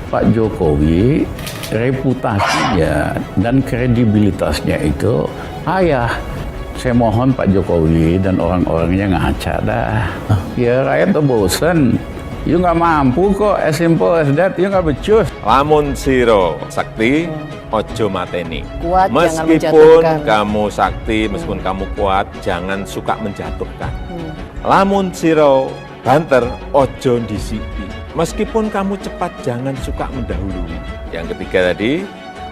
Pak Jokowi reputasinya dan kredibilitasnya itu payah. Saya mohon Pak Jokowi dan orang-orangnya ngaca dah. Ya rakyat tuh bosen. You nggak mampu kok, as simple as that, you nggak becus. Lamun siro sakti, ojo mateni. Kuat, meskipun kamu sakti, meskipun kamu kuat, jangan suka menjatuhkan. Lamun siro banter, ojo disiki. Meskipun kamu cepat, jangan suka mendahului. Yang ketiga tadi,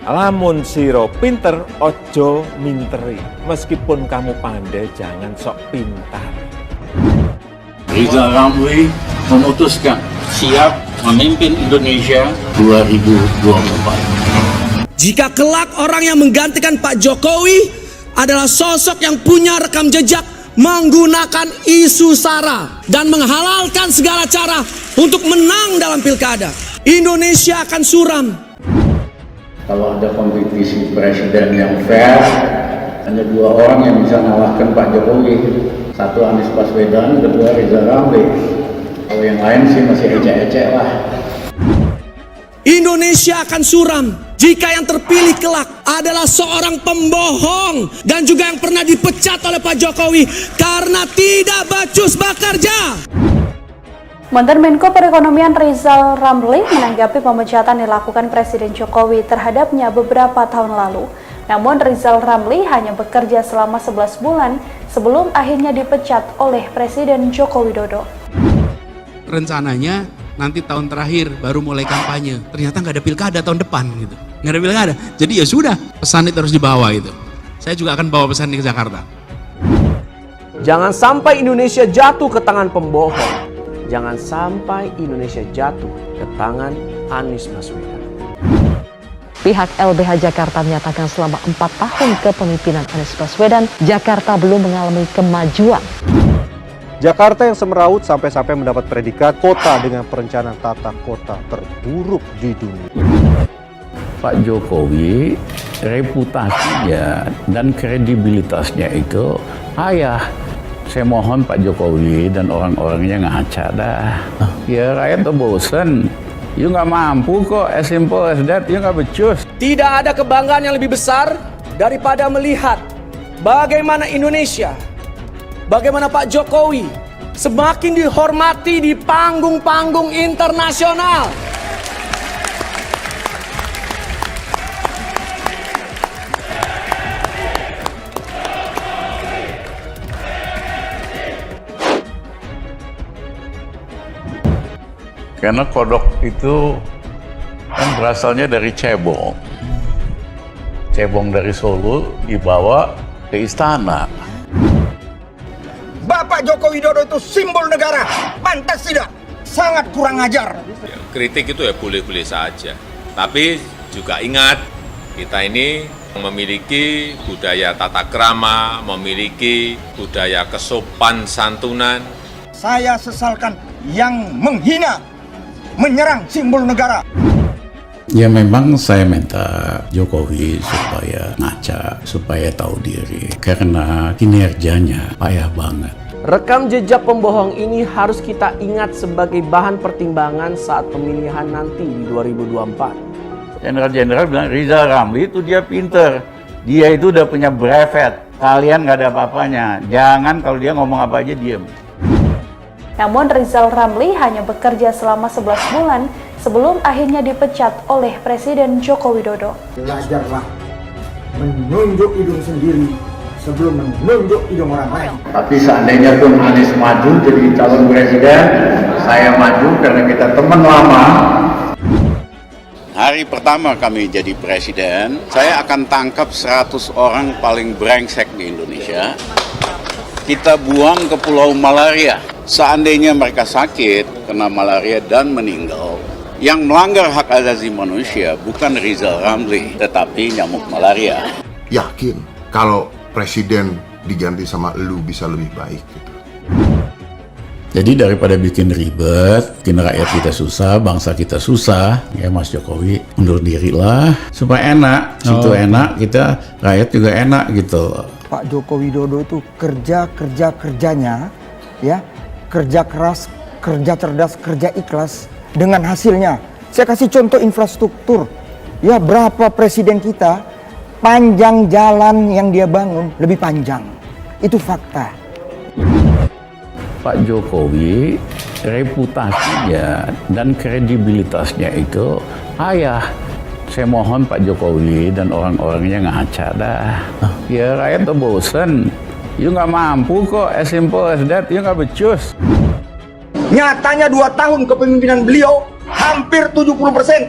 lamun siro pinter, ojo minteri. Meskipun kamu pandai, jangan sok pintar. Rizal Ramli memutuskan siap memimpin Indonesia 2024. Jika kelak orang yang menggantikan Pak Jokowi adalah sosok yang punya rekam jejak menggunakan isu SARA dan menghalalkan segala cara untuk menang dalam pilkada, Indonesia akan suram. Kalau ada kompetisi presiden yang fair, hanya dua orang yang bisa mengalahkan Pak Jokowi. Satu Anies Baswedan, kedua Rizal Ramli. Kalau yang lain sih masih ecek-ecek lah. Indonesia akan suram jika yang terpilih kelak adalah seorang pembohong dan juga yang pernah dipecat oleh Pak Jokowi karena tidak becus bekerja. Mantan Menko Perekonomian Rizal Ramli menanggapi pemecatan dilakukan Presiden Jokowi terhadapnya beberapa tahun lalu. Namun Rizal Ramli hanya bekerja selama 11 bulan sebelum akhirnya dipecat oleh Presiden Joko Widodo. Rencananya nanti tahun terakhir baru mulai kampanye. Ternyata nggak ada pilkada tahun depan gitu. Nggak ada pilkada. Jadi ya sudah, pesan itu harus dibawa itu. Saya juga akan bawa pesan ini ke Jakarta. Jangan sampai Indonesia jatuh ke tangan pembohong. Jangan sampai Indonesia jatuh ke tangan Anies Baswedan. Pihak LBH Jakarta menyatakan selama 4 tahun kepemimpinan Anies Baswedan, Jakarta belum mengalami kemajuan. Jakarta yang semeraut sampai-sampai mendapat predikat kota dengan perencanaan tata kota terburuk di dunia. Pak Jokowi reputasinya dan kredibilitasnya itu payah. Saya mohon Pak Jokowi dan orang-orangnya ngaca dah. Ya rakyat tuh bosen. You nggak mampu kok, as simple as that, you nggak becus. Tidak ada kebanggaan yang lebih besar daripada melihat bagaimana Indonesia, bagaimana Pak Jokowi semakin dihormati di panggung-panggung internasional. Karena kodok itu kan berasalnya dari cebong. Cebong dari Solo dibawa ke istana. Bapak Joko Widodo itu simbol negara, pantas tidak? Sangat kurang ajar. Kritik itu ya boleh-boleh saja. Tapi juga ingat, kita ini memiliki budaya tata krama, memiliki budaya kesopan santunan. Saya sesalkan yang menghina, menyerang simbol negara. Ya memang saya minta Jokowi supaya ngaca, supaya tahu diri. Karena kinerjanya payah banget. Rekam jejak pembohong ini harus kita ingat sebagai bahan pertimbangan saat pemilihan nanti di 2024. Jenderal-jenderal bilang Rizal Ramli itu dia pinter. Dia itu udah punya brevet. Kalian nggak ada apa-apanya. Jangan kalau dia ngomong apa aja diem. Namun Rizal Ramli hanya bekerja selama 11 bulan sebelum akhirnya dipecat oleh Presiden Joko Widodo. Belajarlah menunjuk hidung sendiri sebelum menunjuk hidung orang lain. Tapi seandainya pun Anies maju jadi calon presiden, saya maju karena kita teman lama. Hari pertama kami jadi presiden, saya akan tangkap 100 orang paling brengsek di Indonesia. Kita buang ke Pulau Malaria. Seandainya mereka sakit, kena malaria dan meninggal, yang melanggar hak asasi manusia bukan Rizal Ramli, tetapi nyamuk malaria. Yakin kalau presiden diganti sama elu bisa lebih baik gitu. Jadi daripada bikin ribet, bikin rakyat kita susah, bangsa kita susah, ya Mas Jokowi mundur diri lah supaya enak. Situ enak, kita rakyat juga enak gitu. Pak Joko Widodo itu kerjanya, ya, kerja keras, kerja cerdas, kerja ikhlas. Dengan hasilnya Saya kasih contoh infrastruktur. Ya, berapa presiden kita panjang jalan yang dia bangun lebih panjang. Itu fakta. Pak Jokowi reputasinya dan kredibilitasnya itu ayah. Saya mohon Pak Jokowi dan orang-orangnya ngaca dah. Ya rakyat tuh bosen. You nggak mampu kok, as simple as that. You nggak becus. Nyatanya 2 tahun kepemimpinan beliau hampir 70%,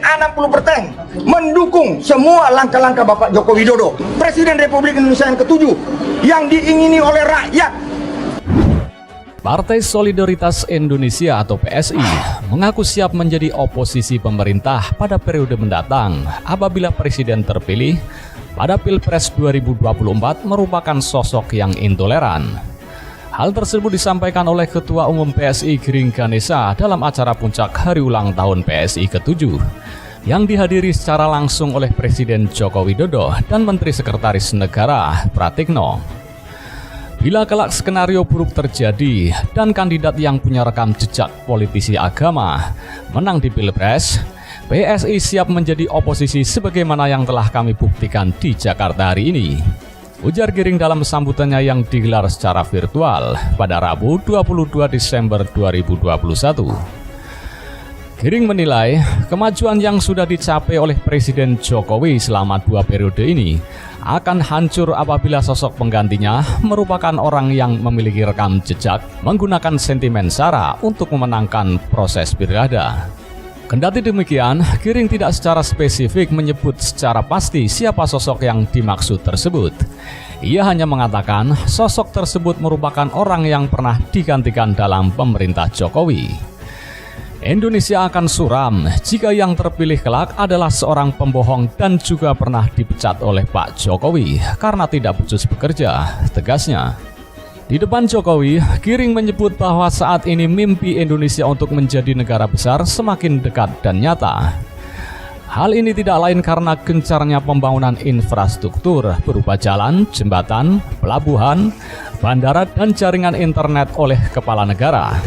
60% mendukung semua langkah-langkah Bapak Joko Widodo, Presiden Republik Indonesia yang ke-7 yang diingini oleh rakyat. Partai Solidaritas Indonesia atau PSI mengaku siap menjadi oposisi pemerintah pada periode mendatang apabila Presiden terpilih pada Pilpres 2024 merupakan sosok yang intoleran. Hal tersebut disampaikan oleh Ketua Umum PSI Giring Ganesa dalam acara puncak hari ulang tahun PSI ke-7 yang dihadiri secara langsung oleh Presiden Joko Widodo dan Menteri Sekretaris Negara Pratikno. Bila kelak skenario buruk terjadi dan kandidat yang punya rekam jejak politisi agama menang di Pilpres, PSI siap menjadi oposisi sebagaimana yang telah kami buktikan di Jakarta hari ini, ujar Giring dalam sambutannya yang digelar secara virtual pada Rabu 22 Desember 2021. Giring menilai kemajuan yang sudah dicapai oleh Presiden Jokowi selama 2 periode ini akan hancur apabila sosok penggantinya merupakan orang yang memiliki rekam jejak menggunakan sentimen SARA untuk memenangkan proses pilkada. Kendati demikian, Giring tidak secara spesifik menyebut secara pasti siapa sosok yang dimaksud tersebut. Ia hanya mengatakan sosok tersebut merupakan orang yang pernah digantikan dalam pemerintah Jokowi. Indonesia akan suram jika yang terpilih kelak adalah seorang pembohong dan juga pernah dipecat oleh Pak Jokowi karena tidak becus bekerja, tegasnya. Di depan Jokowi, Giring menyebut bahwa saat ini mimpi Indonesia untuk menjadi negara besar semakin dekat dan nyata. Hal ini tidak lain karena gencarnya pembangunan infrastruktur berupa jalan, jembatan, pelabuhan, bandara, dan jaringan internet oleh kepala negara.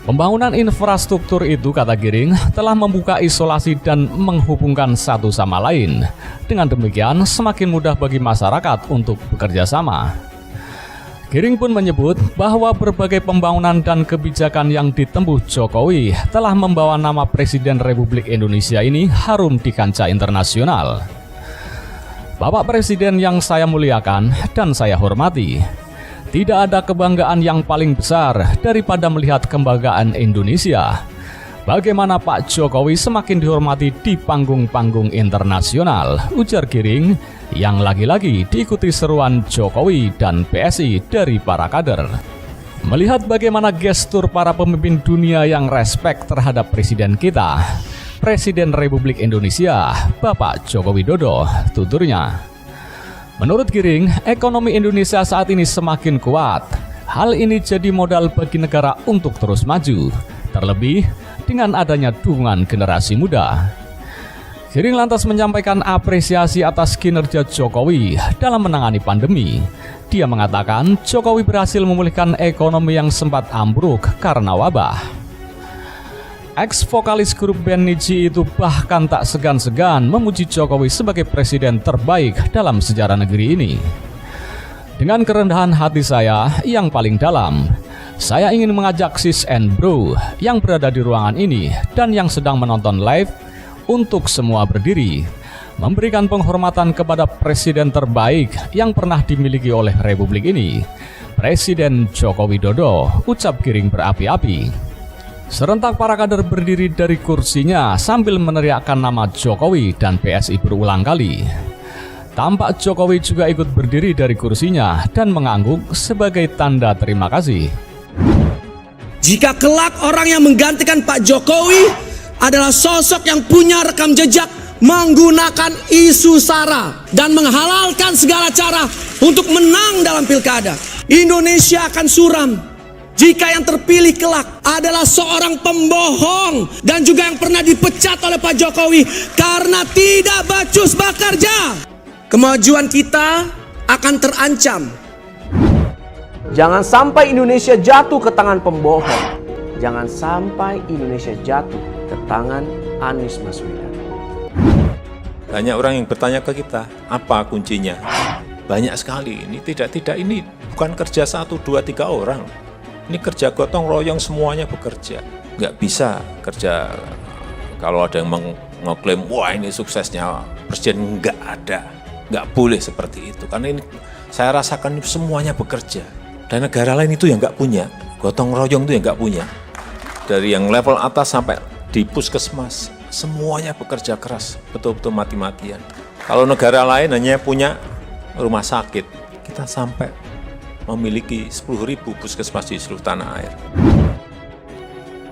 Pembangunan infrastruktur itu, kata Giring, telah membuka isolasi dan menghubungkan satu sama lain. Dengan demikian, semakin mudah bagi masyarakat untuk bekerja sama. Giring pun menyebut bahwa berbagai pembangunan dan kebijakan yang ditempuh Jokowi telah membawa nama Presiden Republik Indonesia ini harum di kancah internasional. Bapak Presiden yang saya muliakan dan saya hormati, tidak ada kebanggaan yang paling besar daripada melihat kebanggaan Indonesia. Bagaimana Pak Jokowi semakin dihormati di panggung-panggung internasional, ujar Giring, yang lagi-lagi diikuti seruan Jokowi dan PSI dari para kader. Melihat bagaimana gestur para pemimpin dunia yang respek terhadap presiden kita, Presiden Republik Indonesia, Bapak Joko Widodo, tuturnya. Menurut Giring, ekonomi Indonesia saat ini semakin kuat. Hal ini jadi modal bagi negara untuk terus maju, terlebih dengan adanya dukungan generasi muda. Giring lantas menyampaikan apresiasi atas kinerja Jokowi dalam menangani pandemi. Dia mengatakan Jokowi berhasil memulihkan ekonomi yang sempat ambruk karena wabah. Ex-vokalis grup band Nidji itu bahkan tak segan-segan memuji Jokowi sebagai presiden terbaik dalam sejarah negeri ini. Dengan kerendahan hati saya yang paling dalam, saya ingin mengajak sis and bro yang berada di ruangan ini dan yang sedang menonton live untuk semua berdiri, memberikan penghormatan kepada presiden terbaik yang pernah dimiliki oleh Republik ini, Presiden Joko Widodo, ucap Giring berapi-api. Serentak para kader berdiri dari kursinya sambil meneriakkan nama Jokowi dan PSI berulang kali. Tampak Jokowi juga ikut berdiri dari kursinya dan mengangguk sebagai tanda terima kasih. Jika kelak orang yang menggantikan Pak Jokowi adalah sosok yang punya rekam jejak menggunakan isu SARA dan menghalalkan segala cara untuk menang dalam pilkada, Indonesia akan suram. Jika yang terpilih kelak adalah seorang pembohong dan juga yang pernah dipecat oleh Pak Jokowi karena tidak becus bekerja, kemajuan kita akan terancam. Jangan sampai Indonesia jatuh ke tangan pembohong. Jangan sampai Indonesia jatuh ke tangan Anies Baswedan. Banyak orang yang bertanya ke kita, apa kuncinya? Banyak sekali. Ini tidak ini bukan kerja 1, 2, 3 orang. Ini kerja gotong royong, semuanya bekerja. Nggak bisa kerja kalau ada yang mengklaim, wah ini suksesnya presiden, nggak ada. Nggak boleh seperti itu. Karena ini saya rasakan semuanya bekerja. Dan negara lain itu yang nggak punya. Gotong royong itu yang nggak punya. Dari yang level atas sampai di puskesmas, semuanya bekerja keras, betul-betul mati-matian. Kalau negara lain hanya punya rumah sakit, kita sampai memiliki 10.000 puskesmas di seluruh tanah air.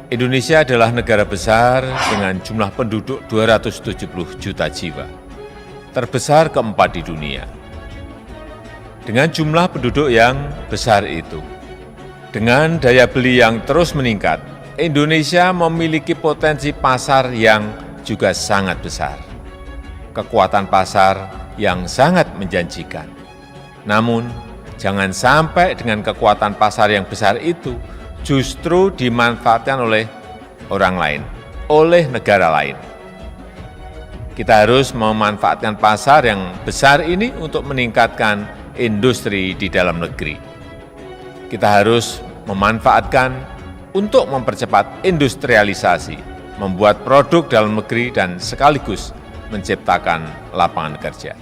Indonesia adalah negara besar dengan jumlah penduduk 270 juta jiwa. Terbesar keempat di dunia. Dengan jumlah penduduk yang besar itu, dengan daya beli yang terus meningkat, Indonesia memiliki potensi pasar yang juga sangat besar. Kekuatan pasar yang sangat menjanjikan. Namun, jangan sampai dengan kekuatan pasar yang besar itu justru dimanfaatkan oleh orang lain, oleh negara lain. Kita harus memanfaatkan pasar yang besar ini untuk meningkatkan industri di dalam negeri. Kita harus memanfaatkan untuk mempercepat industrialisasi, membuat produk dalam negeri dan sekaligus menciptakan lapangan kerja.